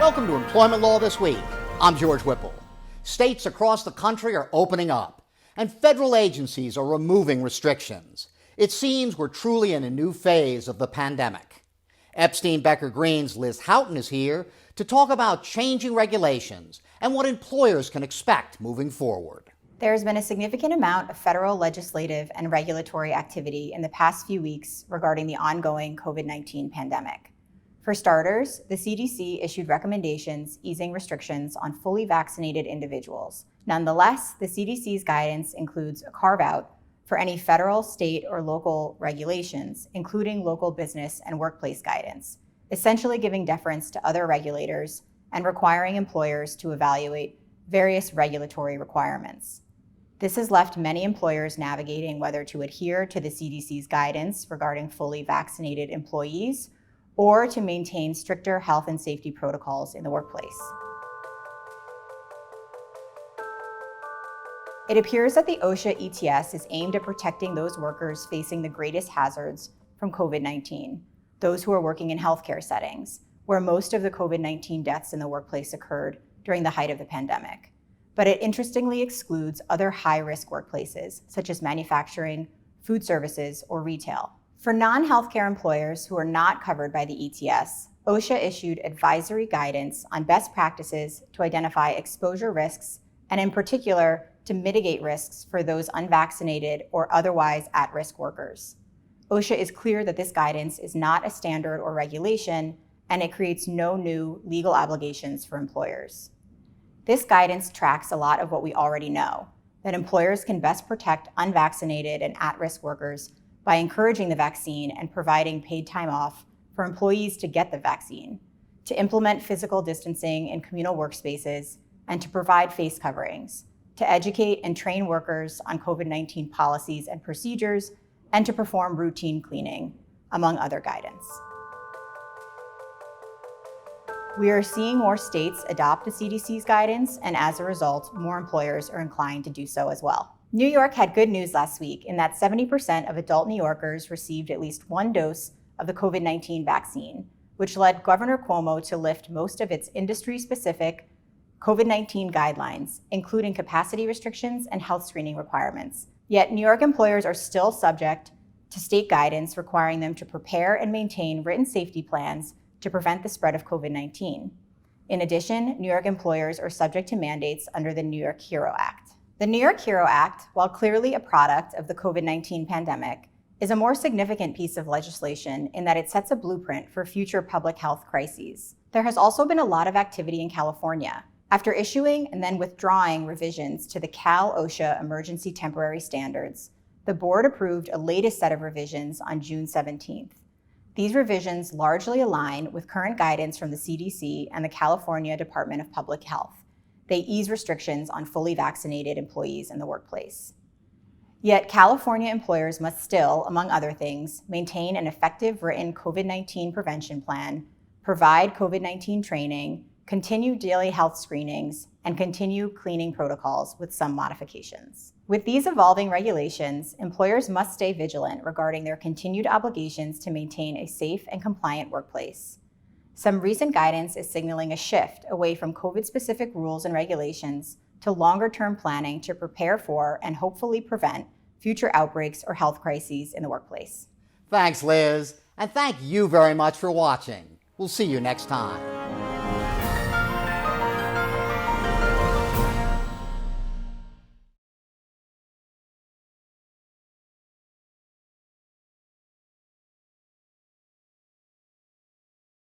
Welcome to Employment Law This Week. I'm George Whipple. States across the country are opening up, and federal agencies are removing restrictions. It seems we're truly in a new phase of the pandemic. Epstein, Becker, Green's Liz Houghton is here to talk about changing regulations and what employers can expect moving forward. There has been a significant amount of federal legislative and regulatory activity in the past few weeks regarding the ongoing COVID-19 pandemic. For starters, the CDC issued recommendations easing restrictions on fully vaccinated individuals. Nonetheless, the CDC's guidance includes a carve-out for any federal, state, or local regulations, including local business and workplace guidance, essentially giving deference to other regulators and requiring employers to evaluate various regulatory requirements. This has left many employers navigating whether to adhere to the CDC's guidance regarding fully vaccinated employees or to maintain stricter health and safety protocols in the workplace. It appears that the OSHA ETS is aimed at protecting those workers facing the greatest hazards from COVID-19, those who are working in healthcare settings, where most of the COVID-19 deaths in the workplace occurred during the height of the pandemic. But it interestingly excludes other high-risk workplaces, such as manufacturing, food services, or retail. For non-healthcare employers who are not covered by the ETS, OSHA issued advisory guidance on best practices to identify exposure risks and, in particular, to mitigate risks for those unvaccinated or otherwise at-risk workers. OSHA is clear that this guidance is not a standard or regulation, and it creates no new legal obligations for employers. This guidance tracks a lot of what we already know, that employers can best protect unvaccinated and at-risk workers by encouraging the vaccine and providing paid time off for employees to get the vaccine, to implement physical distancing in communal workspaces, and to provide face coverings, to educate and train workers on COVID-19 policies and procedures, and to perform routine cleaning, among other guidance. We are seeing more states adopt the CDC's guidance, and as a result, more employers are inclined to do so as well. New York had good news last week in that 70% of adult New Yorkers received at least one dose of the COVID-19 vaccine, which led Governor Cuomo to lift most of its industry-specific COVID-19 guidelines, including capacity restrictions and health screening requirements. Yet New York employers are still subject to state guidance requiring them to prepare and maintain written safety plans to prevent the spread of COVID-19. In addition, New York employers are subject to mandates under the New York HERO Act. The New York HERO Act, while clearly a product of the COVID-19 pandemic, is a more significant piece of legislation in that it sets a blueprint for future public health crises. There has also been a lot of activity in California. After issuing and then withdrawing revisions to the Cal-OSHA Emergency Temporary Standards, the board approved a latest set of revisions on June 17th. These revisions largely align with current guidance from the CDC and the California Department of Public Health. They ease restrictions on fully vaccinated employees in the workplace. Yet California employers must still, among other things, maintain an effective written COVID-19 prevention plan, provide COVID-19 training, continue daily health screenings, and continue cleaning protocols with some modifications. With these evolving regulations, employers must stay vigilant regarding their continued obligations to maintain a safe and compliant workplace. Some recent guidance is signaling a shift away from COVID-specific rules and regulations to longer-term planning to prepare for and hopefully prevent future outbreaks or health crises in the workplace. Thanks, Liz, and thank you very much for watching. We'll see you next time.